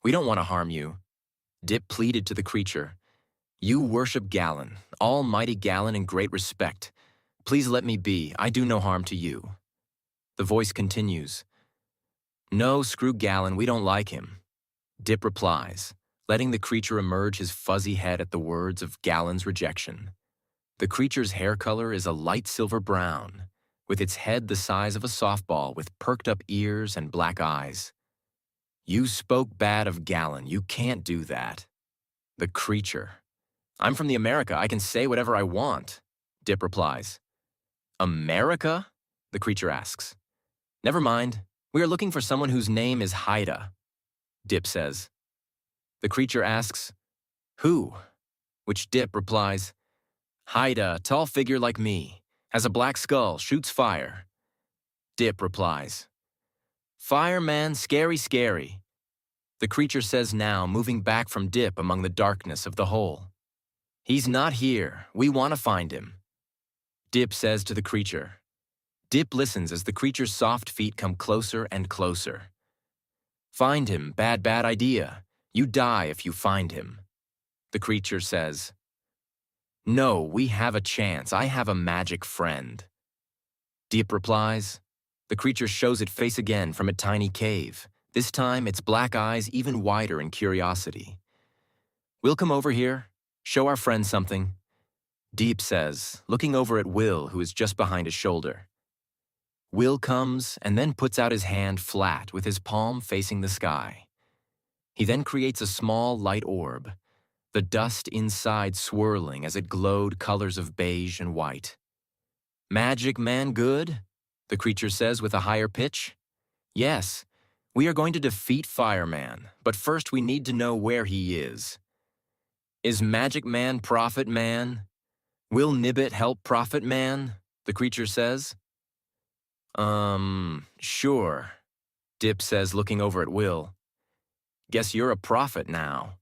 We don't want to harm you. Dip pleaded to the creature. You worship Galen, almighty Galen, in great respect. Please let me be. I do no harm to you. The voice continues. No, screw Galen, we don't like him. Dip replies, letting the creature emerge his fuzzy head at the words of Galen's rejection. The creature's hair color is a light silver brown, with its head the size of a softball with perked-up ears and black eyes. You spoke bad of Galen. You can't do that. The creature. I'm from the America. I can say whatever I want, Dip replies. America? The creature asks. Never mind. We are looking for someone whose name is Haida, Dip says. The creature asks, Who? Which Dip replies, Haida, tall figure like me, has a black skull, shoots fire. Dip replies, Fireman, scary, scary. The creature says now, moving back from Dip among the darkness of the hole. He's not here. We want to find him. Dip says to the creature. Dip listens as the creature's soft feet come closer and closer. Find him, bad, bad idea. You die if you find him. The creature says. No, we have a chance. I have a magic friend. Dip replies. The creature shows its face again from a tiny cave. This time, its black eyes even wider in curiosity. We'll come over here, show our friend something. Dip says, looking over at Will, who is just behind his shoulder. Will comes and then puts out his hand flat with his palm facing the sky. He then creates a small light orb, the dust inside swirling as it glowed colors of beige and white. Magic man good? The creature says with a higher pitch. Yes, we are going to defeat Fireman, but first we need to know where he is. Is Magic Man Prophet Man? Will Nibbit help Prophet Man? The creature says. Sure, Dip says, looking over at Will. Guess you're a prophet now.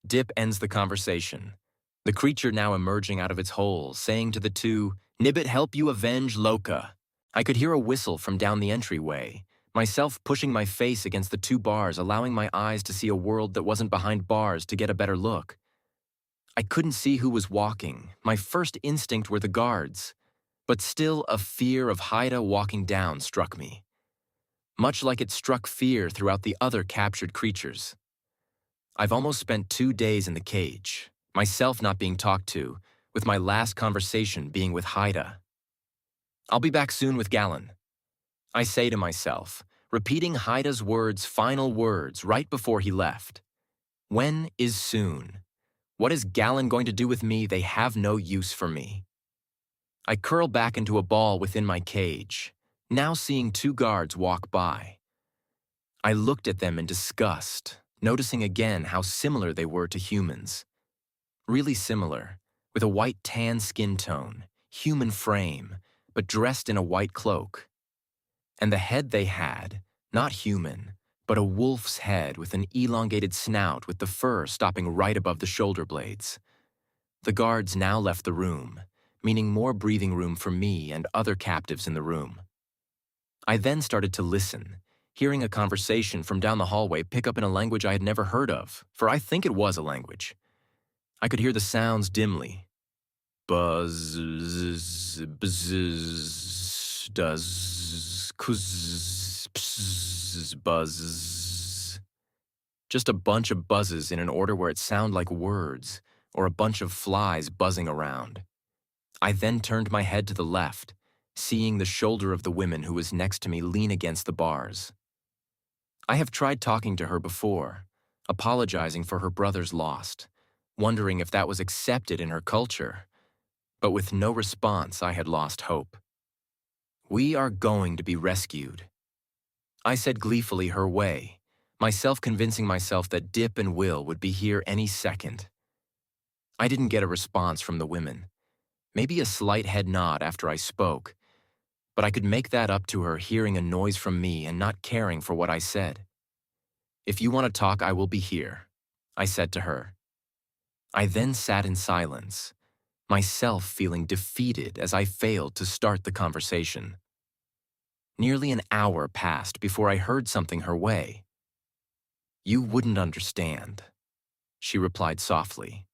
Dip ends the conversation, the creature now emerging out of its hole, saying to the two, Nibbit help you avenge Loka. I could hear a whistle from down the entryway, myself pushing my face against the two bars, allowing my eyes to see a world that wasn't behind bars to get a better look. I couldn't see who was walking. My first instinct were the guards. But still a fear of Haida walking down struck me, much like it struck fear throughout the other captured creatures. I've almost spent 2 days in the cage, myself not being talked to, with my last conversation being with Haida. I'll be back soon with Galen. I say to myself, repeating Haida's final words right before he left. When is soon? What is Galen going to do with me? They have no use for me. I curl back into a ball within my cage, now seeing 2 guards walk by. I looked at them in disgust, noticing again how similar they were to humans. Really similar, with a white tan skin tone, human frame, but dressed in a white cloak. And the head they had, not human, but a wolf's head with an elongated snout with the fur stopping right above the shoulder blades. The guards now left the room, meaning more breathing room for me and other captives in the room. I then started to listen, hearing a conversation from down the hallway pick up in a language I had never heard of, for I think it was a language. I could hear the sounds dimly. Buzz, buzz, does, kuz, pss, buzz. Just a bunch of buzzes in an order where it sounded like words, or a bunch of flies buzzing around. I then turned my head to the left, seeing the shoulder of the woman who was next to me lean against the bars. I have tried talking to her before, apologizing for her brother's loss, wondering if that was accepted in her culture, but with no response I had lost hope. We are going to be rescued. I said gleefully her way, myself convincing myself that Dip and Will would be here any second. I didn't get a response from the women. Maybe a slight head nod after I spoke, but I could make that up to her hearing a noise from me and not caring for what I said. If you want to talk, I will be here, I said to her. I then sat in silence, myself feeling defeated as I failed to start the conversation. Nearly an hour passed before I heard something her way. You wouldn't understand, she replied softly.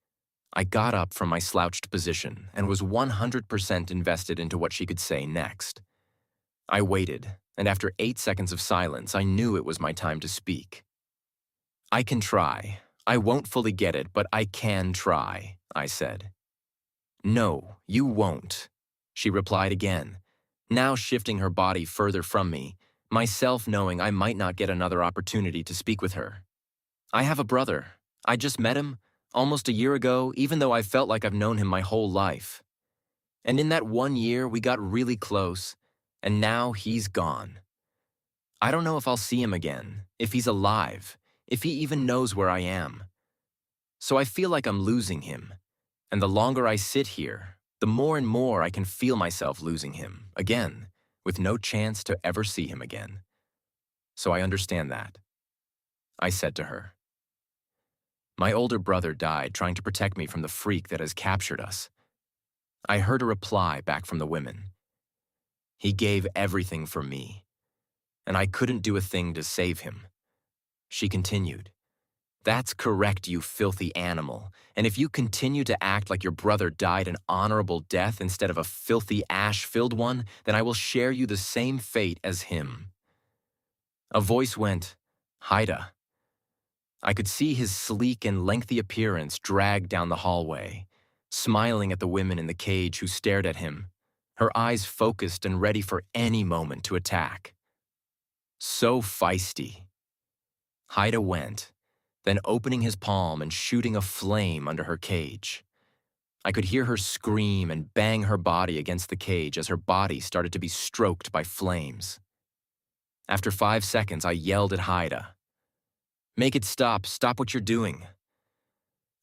I got up from my slouched position and was 100% invested into what she could say next. I waited, and after 8 seconds of silence, I knew it was my time to speak. I can try. I won't fully get it, but I can try, I said. No, you won't, she replied again, now shifting her body further from me, myself knowing I might not get another opportunity to speak with her. I have a brother. I just met him almost a year ago, even though I felt like I've known him my whole life. And in that 1 year, we got really close, and now he's gone. I don't know if I'll see him again, if he's alive, if he even knows where I am. So I feel like I'm losing him, and the longer I sit here, the more and more I can feel myself losing him, again, with no chance to ever see him again. So I understand that. I said to her. My older brother died trying to protect me from the freak that has captured us. I heard a reply back from the women. He gave everything for me, and I couldn't do a thing to save him. She continued, That's correct, you filthy animal, and if you continue to act like your brother died an honorable death instead of a filthy ash-filled one, then I will share you the same fate as him. A voice went, Haida. I could see his sleek and lengthy appearance drag down the hallway, smiling at the women in the cage who stared at him, her eyes focused and ready for any moment to attack. So feisty. Haida went, then opening his palm and shooting a flame under her cage. I could hear her scream and bang her body against the cage as her body started to be stroked by flames. After 5 seconds, I yelled at Haida. Make it stop. Stop what you're doing.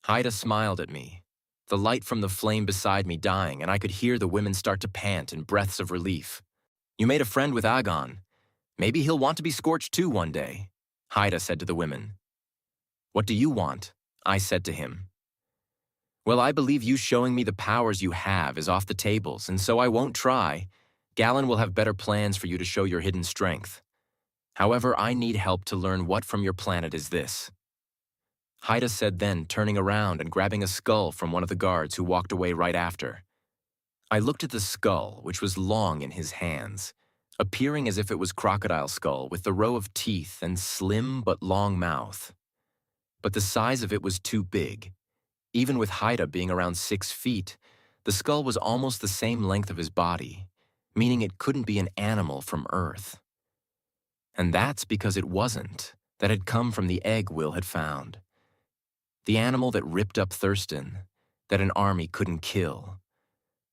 Haida smiled at me, the light from the flame beside me dying, and I could hear the women start to pant in breaths of relief. You made a friend with Agon. Maybe he'll want to be scorched too one day, Haida said to the women. What do you want? I said to him. Well, I believe you showing me the powers you have is off the tables, and so I won't try. Galen will have better plans for you to show your hidden strength. However, I need help to learn what from your planet is this. Haida said then, turning around and grabbing a skull from one of the guards who walked away right after. I looked at the skull, which was long in his hands, appearing as if it was crocodile skull with the row of teeth and slim but long mouth. But the size of it was too big. Even with Haida being around 6 feet, the skull was almost the same length of his body, meaning it couldn't be an animal from Earth. And that's because it wasn't, that had come from the egg Will had found. The animal that ripped up Thurston, that an army couldn't kill,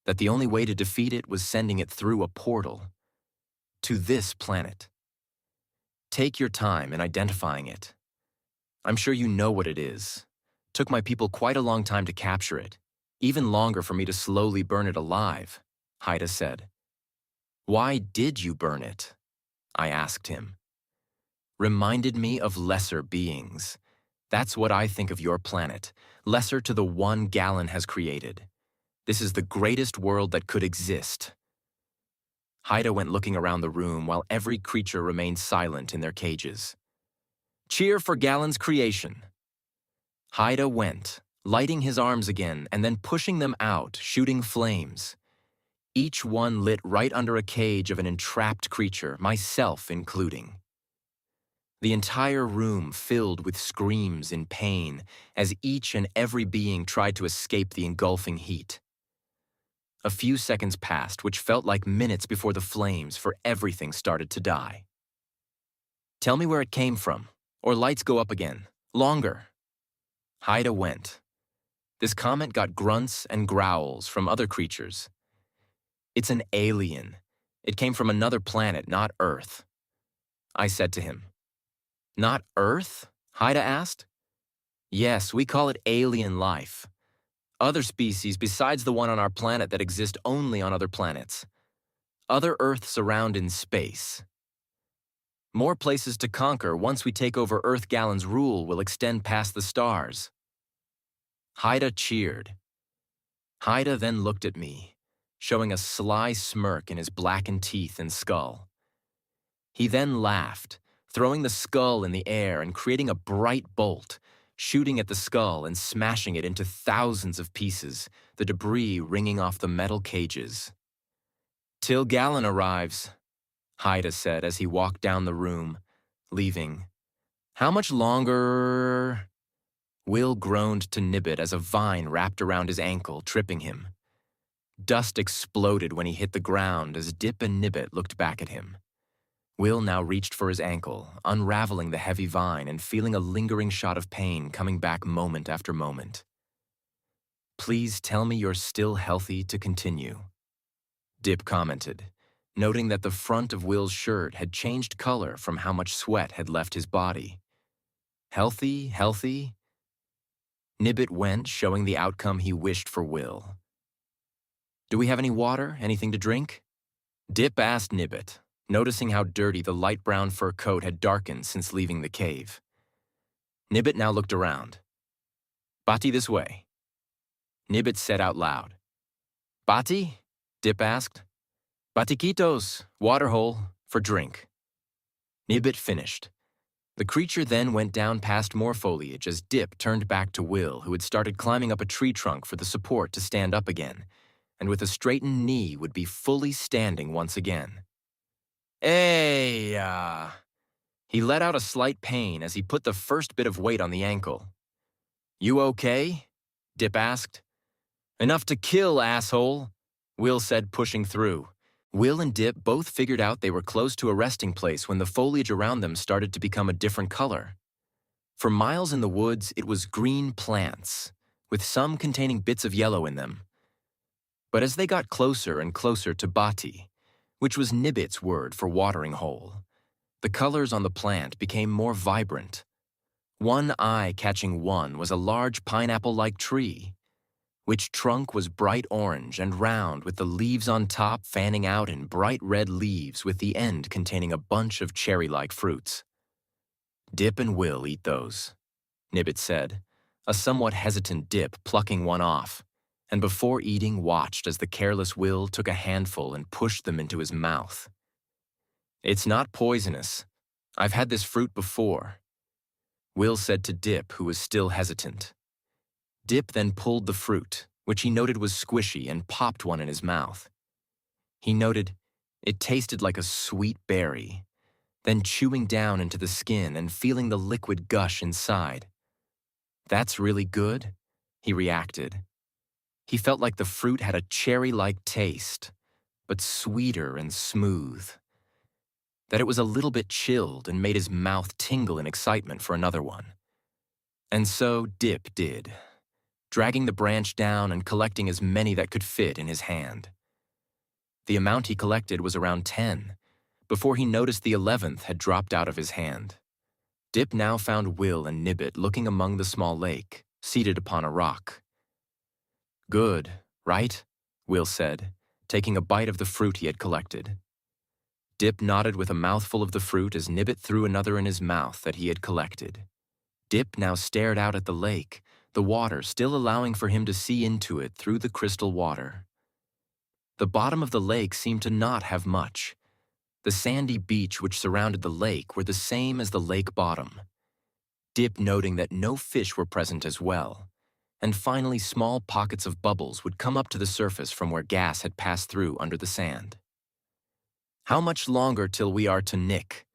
that the only way to defeat it was sending it through a portal to this planet. Take your time in identifying it. I'm sure you know what it is. Took my people quite a long time to capture it, even longer for me to slowly burn it alive, Haida said. Why did you burn it? I asked him. Reminded me of lesser beings. That's what I think of your planet, lesser to the one Galen has created. This is the greatest world that could exist. Haida went looking around the room while every creature remained silent in their cages. Cheer for Galen's creation. Haida went, lighting his arms again and then pushing them out, shooting flames. Each one lit right under a cage of an entrapped creature, myself including. The entire room filled with screams in pain as each and every being tried to escape the engulfing heat. A few seconds passed, which felt like minutes before the flames for everything started to die. Tell me where it came from, or lights go up again. Longer. Haida went. This comment got grunts and growls from other creatures. It's an alien. It came from another planet, not Earth. I said to him. Not Earth? Haida asked. Yes, we call it alien life. Other species besides the one on our planet that exist only on other planets. Other Earths around in space. More places to conquer once we take over Earth. Galen's rule will extend past the stars. Haida cheered. Haida then looked at me, showing a sly smirk in his blackened teeth and skull. He then laughed, throwing the skull in the air and creating a bright bolt, shooting at the skull and smashing it into thousands of pieces, the debris ringing off the metal cages. "Till Gallon arrives," Haida said as he walked down the room, leaving. "How much longer?" Will groaned to Nibbit as a vine wrapped around his ankle, tripping him. Dust exploded when he hit the ground as Dip and Nibbit looked back at him. Will now reached for his ankle, unraveling the heavy vine and feeling a lingering shot of pain coming back moment after moment. "Please tell me you're still healthy to continue," Dip commented, noting that the front of Will's shirt had changed color from how much sweat had left his body. "Healthy, healthy?" Nibbit went, showing the outcome he wished for Will. "Do we have any water, anything to drink?" Dip asked Nibbit, noticing how dirty the light brown fur coat had darkened since leaving the cave. Nibbit now looked around. "Bati, this way." Nibbit said out loud. "Bati?" Dip asked. "Batiquitos, waterhole, for drink." Nibbit finished. The creature then went down past more foliage as Dip turned back to Will, who had started climbing up a tree trunk for the support to stand up again, and with a straightened knee would be fully standing once again. "Hey, He let out a slight pain as he put the first bit of weight on the ankle. "You okay?" Dip asked. "Enough to kill, asshole," Will said, pushing through. Will and Dip both figured out they were close to a resting place when the foliage around them started to become a different color. For miles in the woods, it was green plants, with some containing bits of yellow in them. But as they got closer and closer to Bati, which was Nibbit's word for watering hole, the colors on the plant became more vibrant. One eye catching one was a large pineapple-like tree, which trunk was bright orange and round with the leaves on top fanning out in bright red leaves with the end containing a bunch of cherry-like fruits. "Dip and Will eat those," Nibbit said, a somewhat hesitant Dip plucking one off, and before eating watched as the careless Will took a handful and pushed them into his mouth. "It's not poisonous. I've had this fruit before," Will said to Dip, who was still hesitant. Dip then pulled the fruit, which he noted was squishy, and popped one in his mouth. He noted it tasted like a sweet berry, then chewing down into the skin and feeling the liquid gush inside. "That's really good," he reacted. He felt like the fruit had a cherry-like taste, but sweeter and smooth. That it was a little bit chilled and made his mouth tingle in excitement for another one. And so Dip did, dragging the branch down and collecting as many that could fit in his hand. The amount he collected was around 10, before he noticed the 11th had dropped out of his hand. Dip now found Will and Nibbit looking among the small lake, seated upon a rock. "Good, right?" Will said, taking a bite of the fruit he had collected. Dip nodded with a mouthful of the fruit as Nibbit threw another in his mouth that he had collected. Dip now stared out at the lake, the water still allowing for him to see into it through the crystal water. The bottom of the lake seemed to not have much. The sandy beach which surrounded the lake were the same as the lake bottom. Dip noting that no fish were present as well, and finally small pockets of bubbles would come up to the surface from where gas had passed through under the sand. "How much longer till we are to Nick?"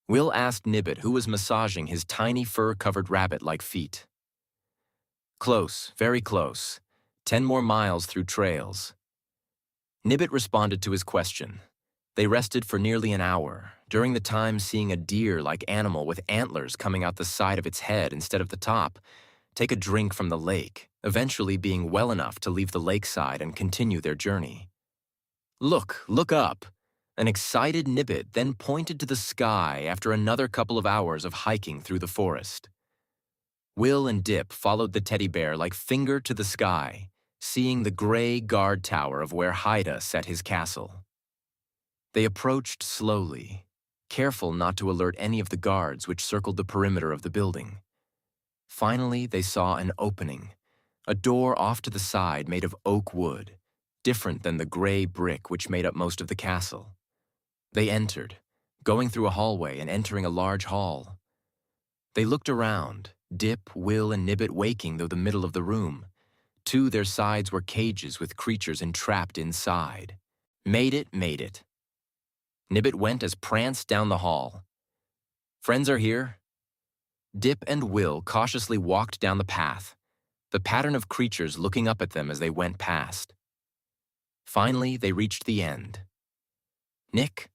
Will asked Nibbit, who was massaging his tiny fur-covered rabbit-like feet. "Close, very close. 10 more miles through trails." Nibbit responded to his question. They rested for nearly an hour, during the time seeing a deer-like animal with antlers coming out the side of its head instead of the top, take a drink from the lake, eventually being well enough to leave the lakeside and continue their journey. Look up." An excited Nibbit then pointed to the sky after another couple of hours of hiking through the forest. Will and Dip followed the teddy bear like finger to the sky, seeing the gray guard tower of where Haida set his castle. They approached slowly, careful not to alert any of the guards which circled the perimeter of the building. Finally, they saw an opening, a door off to the side made of oak wood, different than the gray brick which made up most of the castle. They entered, going through a hallway and entering a large hall. They looked around, Dip, Will, and Nibbit waking through the middle of the room. To their sides were cages with creatures entrapped inside. Made it, made it. Nibbit went as pranced down the hall. Friends are here. Dip and Will cautiously walked down the path, the pattern of creatures looking up at them as they went past. Finally, they reached the end. Nick?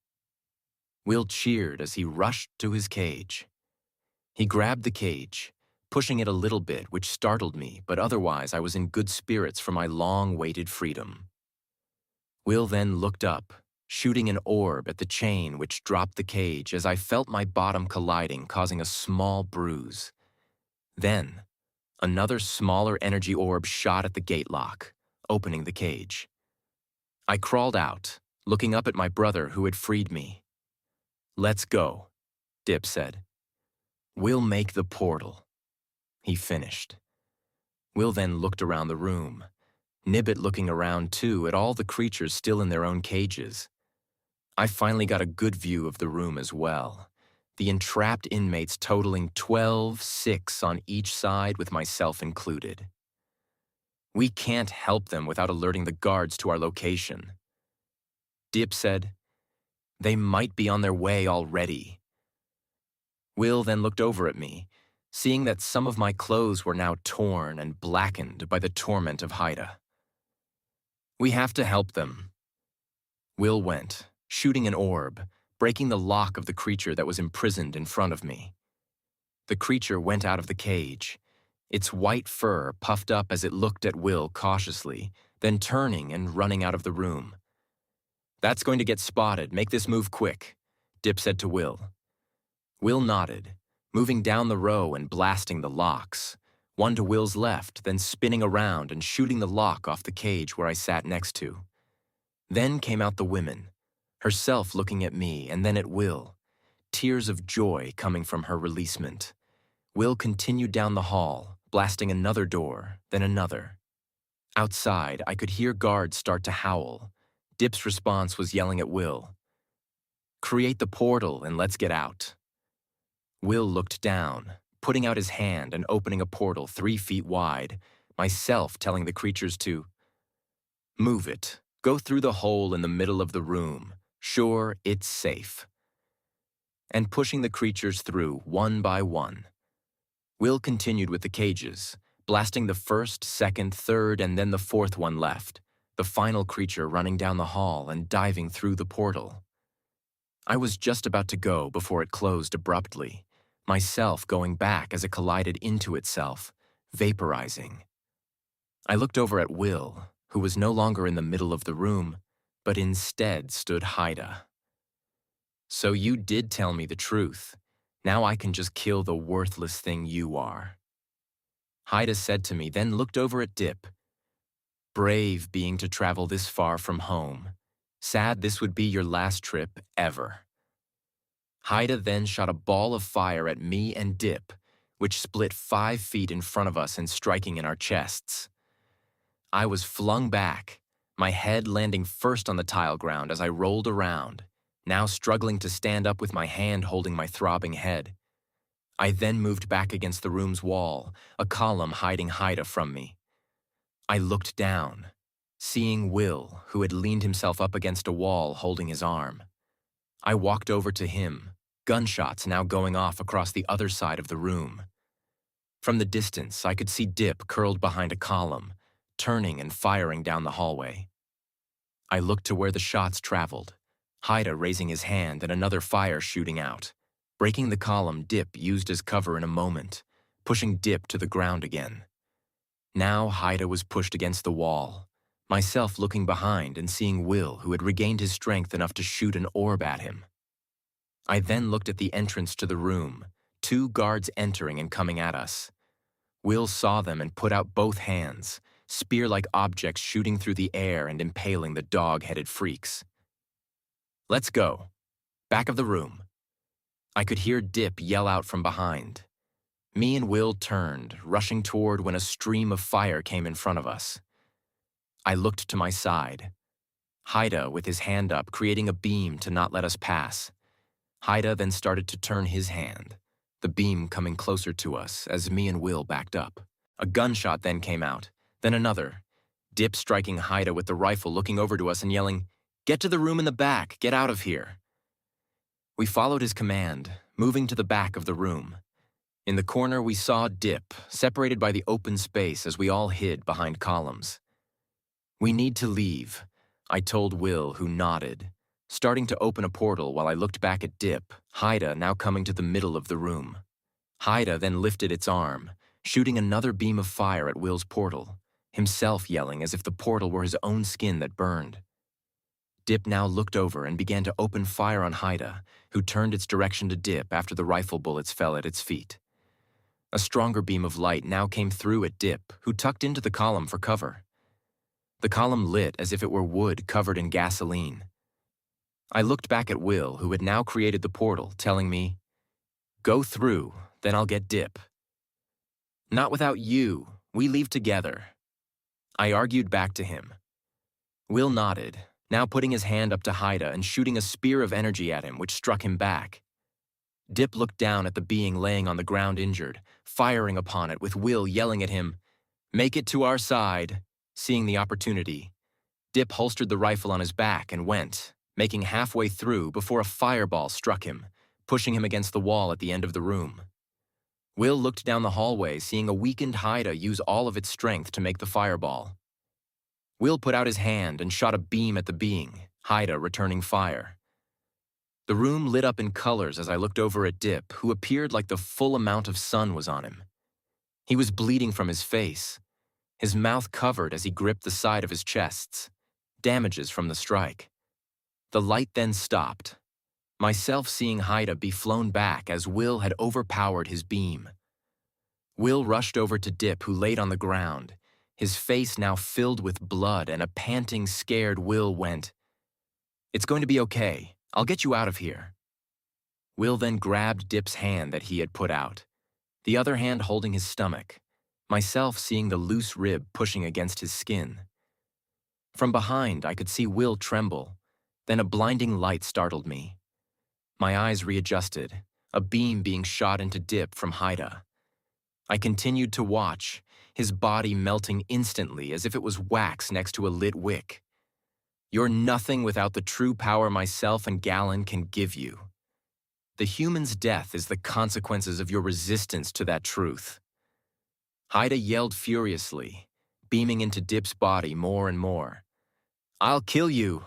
Will cheered as he rushed to his cage. He grabbed the cage, pushing it a little bit, which startled me, but otherwise I was in good spirits for my long-awaited freedom. Will then looked up, shooting an orb at the chain which dropped the cage as I felt my bottom colliding, causing a small bruise. Then, another smaller energy orb shot at the gate lock, opening the cage. I crawled out, looking up at my brother who had freed me. "Let's go," Dip said. "We'll make the portal," he finished. Will then looked around the room, Nibbit looking around too at all the creatures still in their own cages. I finally got a good view of the room as well, the entrapped inmates totaling 12, 6 on each side with myself included. "We can't help them without alerting the guards to our location." Dip said, "They might be on their way already." Will then looked over at me, seeing that some of my clothes were now torn and blackened by the torment of Haida. "We have to help them." Will went, shooting an orb, breaking the lock of the creature that was imprisoned in front of me. The creature went out of the cage, its white fur puffed up as it looked at Will cautiously, then turning and running out of the room. "That's going to get spotted. Make this move quick," Dip said to Will. Will nodded, moving down the row and blasting the locks, one to Will's left, then spinning around and shooting the lock off the cage where I sat next to. Then came out the women, herself looking at me and then at Will, tears of joy coming from her releasement. Will continued down the hall, blasting another door, then another. Outside, I could hear guards start to howl. Dip's response was yelling at Will, "Create the portal and let's get out." Will looked down, putting out his hand and opening a portal 3 feet wide, myself telling the creatures to "Move it. Go through the hole in the middle of the room. Sure, it's safe." And pushing the creatures through one by one. Will continued with the cages, blasting the first, second, third, and then the fourth one left, the final creature running down the hall and diving through the portal. I was just about to go before it closed abruptly, myself going back as it collided into itself, vaporizing. I looked over at Will, who was no longer in the middle of the room, but instead stood Haida. "So you did tell me the truth. Now I can just kill the worthless thing you are," Haida said to me, then looked over at Dip. "Brave being to travel this far from home. Sad this would be your last trip ever." Haida then shot a ball of fire at me and Dip, which split 5 feet in front of us and striking in our chests. I was flung back, my head landing first on the tile ground as I rolled around, now struggling to stand up with my hand holding my throbbing head. I then moved back against the room's wall, a column hiding Haida from me. I looked down, seeing Will, who had leaned himself up against a wall holding his arm. I walked over to him, gunshots now going off across the other side of the room. From the distance, I could see Dip curled behind a column, turning and firing down the hallway. I looked to where the shots traveled, Haida raising his hand and another fire shooting out. Breaking the column, Dip used as cover in a moment, pushing Dip to the ground again. Now Haida was pushed against the wall, myself looking behind and seeing Will, who had regained his strength enough to shoot an orb at him. I then looked at the entrance to the room, 2 guards entering and coming at us. Will saw them and put out both hands, spear-like objects shooting through the air and impaling the dog-headed freaks. "Let's go. Back of the room." I could hear Dip yell out from behind. Me and Will turned, rushing toward when a stream of fire came in front of us. I looked to my side. Haida with his hand up, creating a beam to not let us pass. Haida then started to turn his hand, the beam coming closer to us as me and Will backed up. A gunshot then came out, then another. Dip striking Haida with the rifle, looking over to us and yelling, "Get to the room in the back, get out of here." We followed his command, moving to the back of the room. In the corner we saw Dip, separated by the open space as we all hid behind columns. "We need to leave," I told Will, who nodded, starting to open a portal while I looked back at Dip, Haida now coming to the middle of the room. Haida then lifted its arm, shooting another beam of fire at Will's portal, himself yelling as if the portal were his own skin that burned. Dip now looked over and began to open fire on Haida, who turned its direction to Dip after the rifle bullets fell at its feet. A stronger beam of light now came through at Dip, who tucked into the column for cover. The column lit as if it were wood covered in gasoline. I looked back at Will, who had now created the portal, telling me, "Go through, then I'll get Dip." "Not without you. We leave together." I argued back to him. Will nodded, now putting his hand up to Haida and shooting a spear of energy at him, which struck him back. Dip looked down at the being laying on the ground injured, firing upon it with Will yelling at him, "Make it to our side." Seeing the opportunity, Dip holstered the rifle on his back and went, making halfway through before a fireball struck him, pushing him against the wall at the end of the room. Will looked down the hallway, seeing a weakened Haida use all of its strength to make the fireball. Will put out his hand and shot a beam at the being, Haida returning fire. The room lit up in colors as I looked over at Dip, who appeared like the full amount of sun was on him. He was bleeding from his face, his mouth covered as he gripped the side of his chest, damages from the strike. The light then stopped, myself seeing Haida be flown back as Will had overpowered his beam. Will rushed over to Dip, who laid on the ground, his face now filled with blood, and a panting, scared Will went, "It's going to be okay. I'll get you out of here." Will then grabbed Dip's hand that he had put out, the other hand holding his stomach, myself seeing the loose rib pushing against his skin. From behind, I could see Will tremble, then a blinding light startled me. My eyes readjusted, a beam being shot into Dip from Haida. I continued to watch, his body melting instantly as if it was wax next to a lit wick. "You're nothing without the true power myself and Gallon can give you. The human's death is the consequences of your resistance to that truth." Haida yelled furiously, beaming into Dip's body more and more. "I'll kill you."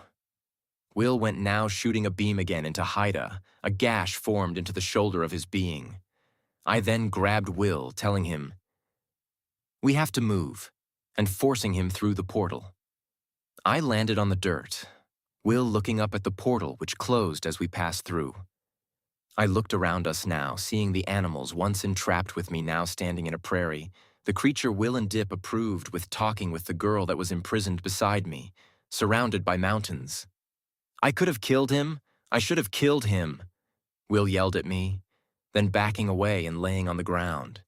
Will went now shooting a beam again into Haida, a gash formed into the shoulder of his being. I then grabbed Will, telling him, "We have to move," and forcing him through the portal. I landed on the dirt, Will looking up at the portal which closed as we passed through. I looked around us now, seeing the animals once entrapped with me now standing in a prairie, the creature Will and Dip approved with talking with the girl that was imprisoned beside me, surrounded by mountains. "I could have killed him. I should have killed him," Will yelled at me, then backing away and laying on the ground.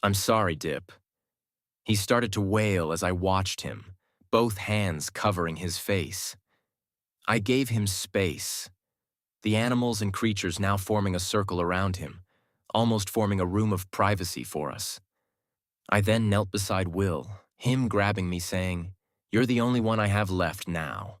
"I'm sorry, Dip." He started to wail as I watched him, both hands covering his face. I gave him space, the animals and creatures now forming a circle around him, almost forming a room of privacy for us. I then knelt beside Will, him grabbing me saying, "You're the only one I have left now."